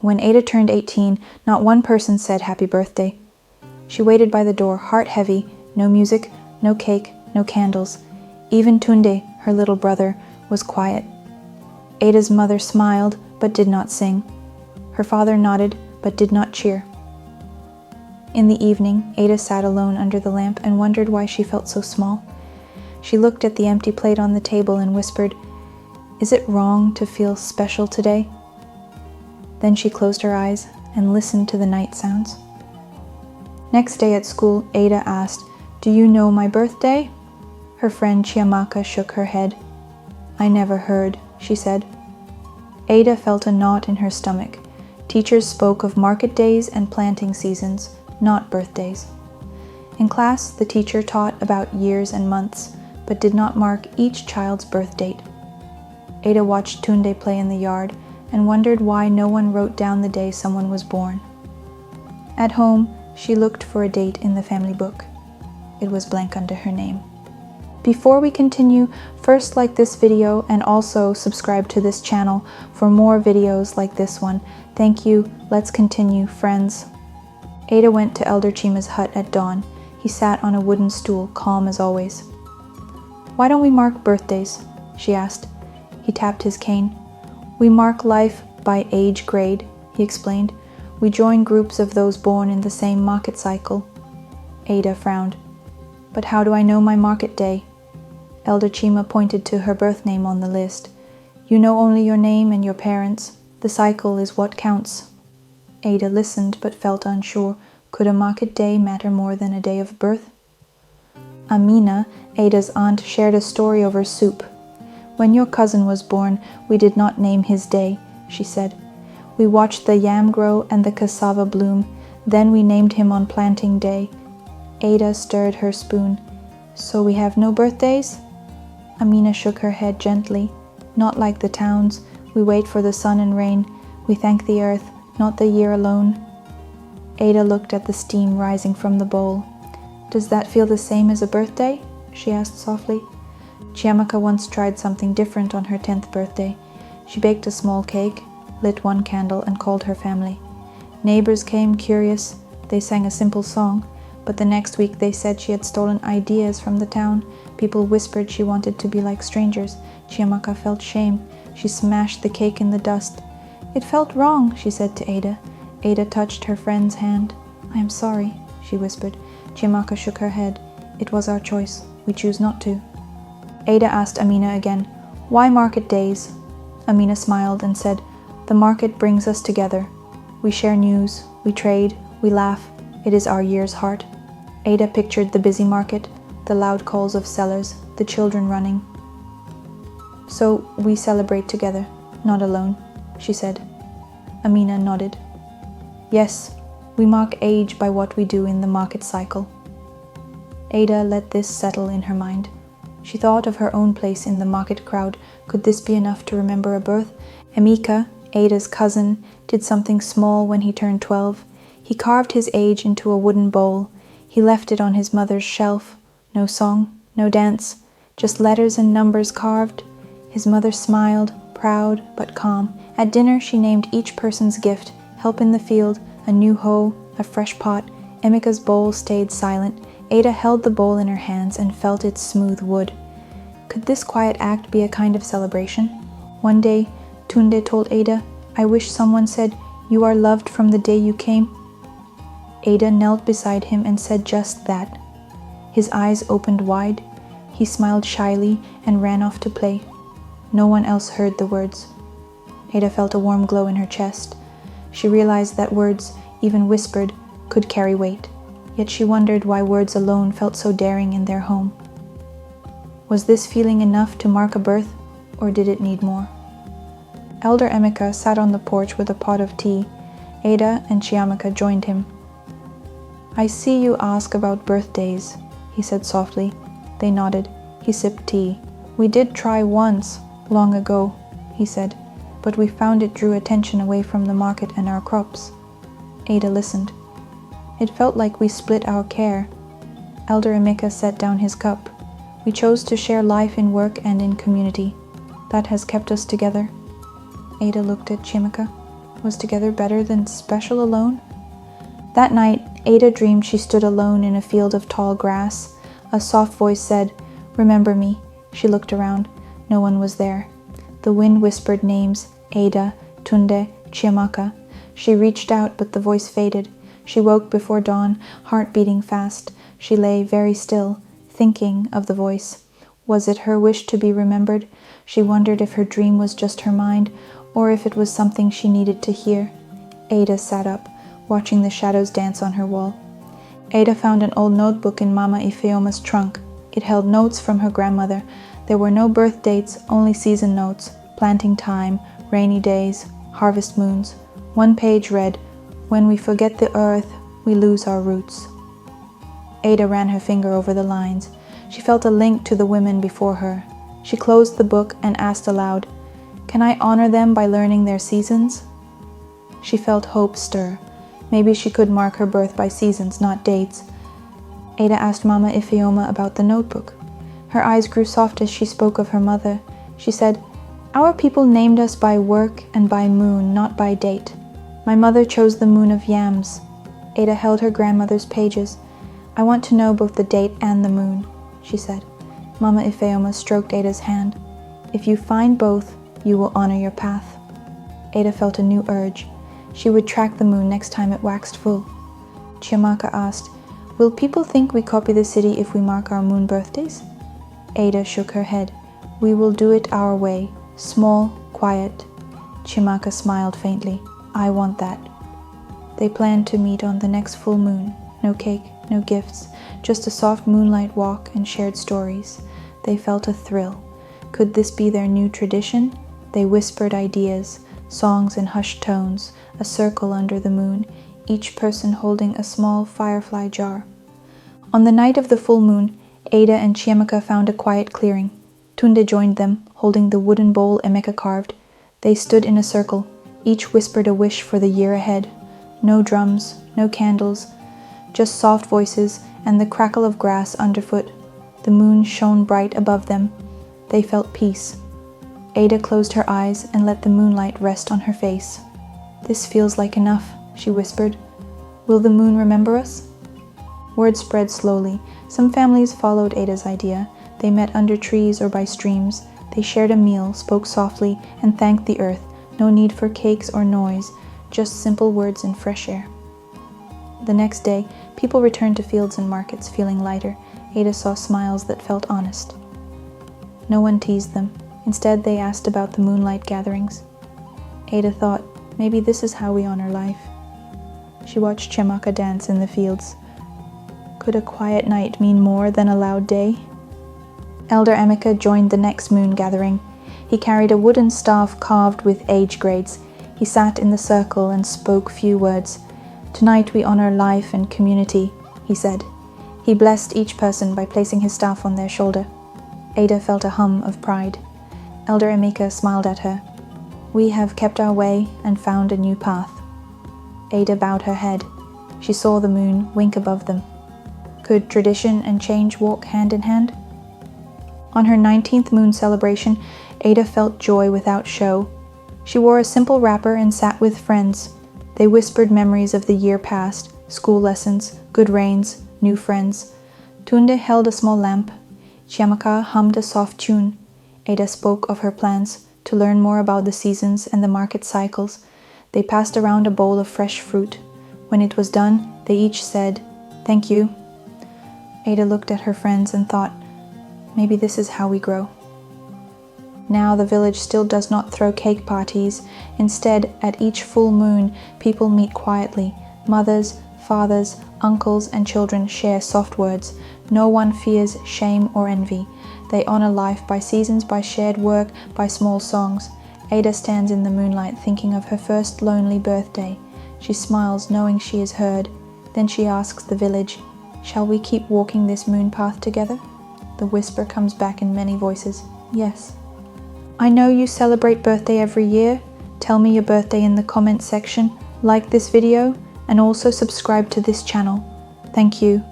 When Ada turned 18, not one person said happy birthday. She waited by the door, heart heavy, no music, no cake, no candles. Even Tunde, her little brother, was quiet. Ada's mother smiled, but did not sing. Her father nodded, but did not cheer. In the evening, Ada sat alone under the lamp and wondered why she felt so small. She looked at the empty plate on the table and whispered, "Is it wrong to feel special today?" Then she closed her eyes and listened to the night sounds. Next day at school, Ada asked, "Do you know my birthday?" Her friend Chiamaka shook her head. "I never heard," she said. Ada felt a knot in her stomach. Teachers spoke of market days and planting seasons, not birthdays. In class, the teacher taught about years and months, but did not mark each child's birth date. Ada watched Tunde play in the yard and wondered why no one wrote down the day someone was born. At home, she looked for a date in the family book. It was blank under her name. Before we continue, first like this video and also subscribe to this channel for more videos like this one. Thank you. Let's continue, friends. Ada went to Elder Chima's hut at dawn. He sat on a wooden stool, calm as always. "Why don't we mark birthdays?" she asked. He tapped his cane. "We mark life by age grade," he explained. "We join groups of those born in the same market cycle." Ada frowned. "But how do I know my market day?" Elder Chima pointed to her birth name on the list. "You know only your name and your parents. The cycle is what counts." Ada listened but felt unsure. Could a market day matter more than a day of birth? Amina, Ada's aunt, shared a story over soup. "When your cousin was born, we did not name his day," she said. "We watched the yam grow and the cassava bloom. Then we named him on planting day." Ada stirred her spoon. "So we have no birthdays?" Amina shook her head gently. "Not like the towns. We wait for the sun and rain. We thank the earth, not the year alone." Ada looked at the steam rising from the bowl. "Does that feel the same as a birthday?" she asked softly. Chiamaka once tried something different on her 10th birthday. She baked a small cake, lit one candle, and called her family. Neighbors came, curious. They sang a simple song, but the next week they said she had stolen ideas from the town. People whispered she wanted to be like strangers. Chiamaka felt shame. She smashed the cake in the dust. "It felt wrong," she said to Ada. Ada touched her friend's hand. "I am sorry," she whispered. Chiamaka shook her head. "It was our choice. We choose not to." Ada asked Amina again, "Why market days?" Amina smiled and said, "The market brings us together. We share news, we trade, we laugh. It is our year's heart." Ada pictured the busy market, the loud calls of sellers, the children running. "So we celebrate together, not alone," she said. Amina nodded. "Yes, we mark age by what we do in the market cycle." Ada let this settle in her mind. She thought of her own place in the market crowd. Could this be enough to remember a birth? Emeka, Ada's cousin, did something small when he turned 12. He carved his age into a wooden bowl. He left it on his mother's shelf. No song, no dance, just letters and numbers carved. His mother smiled, proud but calm. At dinner she named each person's gift: help in the field, a new hoe, a fresh pot. Emeka's bowl stayed silent. Ada held the bowl in her hands and felt its smooth wood. Could this quiet act be a kind of celebration? One day, Tunde told Ada, "I wish someone said, 'You are loved from the day you came.'" Ada knelt beside him and said just that. His eyes opened wide. He smiled shyly and ran off to play. No one else heard the words. Ada felt a warm glow in her chest. She realized that words, even whispered, could carry weight. Yet she wondered why words alone felt so daring in their home. Was this feeling enough to mark a birth, or did it need more? Elder Emeka sat on the porch with a pot of tea. Ada and Chiamaka joined him. "I see you ask about birthdays," he said softly. They nodded. He sipped tea. "We did try once, long ago," he said, "but we found it drew attention away from the market and our crops." Ada listened. It felt like we split our care. Elder Emeka set down his cup. "We chose to share life in work and in community. That has kept us together." Ada looked at Chiamaka. Was together better than special alone? That night, Ada dreamed she stood alone in a field of tall grass. A soft voice said, "Remember me." She looked around. No one was there. The wind whispered names, Ada, Tunde, Chiamaka. She reached out, but the voice faded. She woke before dawn, heart beating fast. She lay very still, thinking of the voice. Was it her wish to be remembered? She wondered if her dream was just her mind, or if it was something she needed to hear. Ada sat up, watching the shadows dance on her wall. Ada found an old notebook in Mama Ifeoma's trunk. It held notes from her grandmother. There were no birth dates, only season notes, planting time, rainy days, harvest moons. One page read, "When we forget the earth, we lose our roots." Ada ran her finger over the lines. She felt a link to the women before her. She closed the book and asked aloud, "Can I honor them by learning their seasons?" She felt hope stir. Maybe she could mark her birth by seasons, not dates. Ada asked Mama Ifeoma about the notebook. Her eyes grew soft as she spoke of her mother. She said, "Our people named us by work and by moon, not by date. My mother chose the moon of yams." Ada held her grandmother's pages. "I want to know both the date and the moon," she said. Mama Ifeoma stroked Ada's hand. "If you find both, you will honor your path." Ada felt a new urge. She would track the moon next time it waxed full. Chiamaka asked, "Will people think we copy the city if we mark our moon birthdays?" Ada shook her head. "We will do it our way, small, quiet." Chiamaka smiled faintly. "I want that." They planned to meet on the next full moon. No cake, no gifts, just a soft moonlight walk and shared stories. They felt a thrill. Could this be their new tradition? They whispered ideas, songs in hushed tones, a circle under the moon, each person holding a small firefly jar. On the night of the full moon, Ada and Chiamaka found a quiet clearing. Tunde joined them, holding the wooden bowl Emeka carved. They stood in a circle. Each whispered a wish for the year ahead. No drums, no candles, just soft voices and the crackle of grass underfoot. The moon shone bright above them. They felt peace. Ada closed her eyes and let the moonlight rest on her face. "This feels like enough," she whispered. "Will the moon remember us?" Word spread slowly. Some families followed Ada's idea. They met under trees or by streams. They shared a meal, spoke softly, and thanked the earth. No need for cakes or noise, just simple words and fresh air. The next day, people returned to fields and markets, feeling lighter. Ada saw smiles that felt honest. No one teased them. Instead, they asked about the moonlight gatherings. Ada thought, maybe this is how we honor life. She watched Chiamaka dance in the fields. Could a quiet night mean more than a loud day? Elder Emeka joined the next moon gathering. He carried a wooden staff carved with age grades. He sat in the circle and spoke few words. "Tonight we honor life and community," he said. He blessed each person by placing his staff on their shoulder. Ada felt a hum of pride. Elder Emeka smiled at her. "We have kept our way and found a new path." Ada bowed her head. She saw the moon wink above them. Could tradition and change walk hand in hand? On her 19th moon celebration, Ada felt joy without show. She wore a simple wrapper and sat with friends. They whispered memories of the year past, school lessons, good rains, new friends. Tunde held a small lamp. Chiamaka hummed a soft tune. Ada spoke of her plans to learn more about the seasons and the market cycles. They passed around a bowl of fresh fruit. When it was done, they each said, "Thank you." Ada looked at her friends and thought, maybe this is how we grow. Now the village still does not throw cake parties. Instead, at each full moon, people meet quietly. Mothers, fathers, uncles, and children share soft words. No one fears shame or envy. They honor life by seasons, by shared work, by small songs. Ada stands in the moonlight thinking of her first lonely birthday. She smiles knowing she is heard. Then she asks the village, "Shall we keep walking this moon path together?" The whisper comes back in many voices, "Yes." I know you celebrate birthday every year. Tell me your birthday in the comment section. Like this video and also subscribe to this channel. Thank you.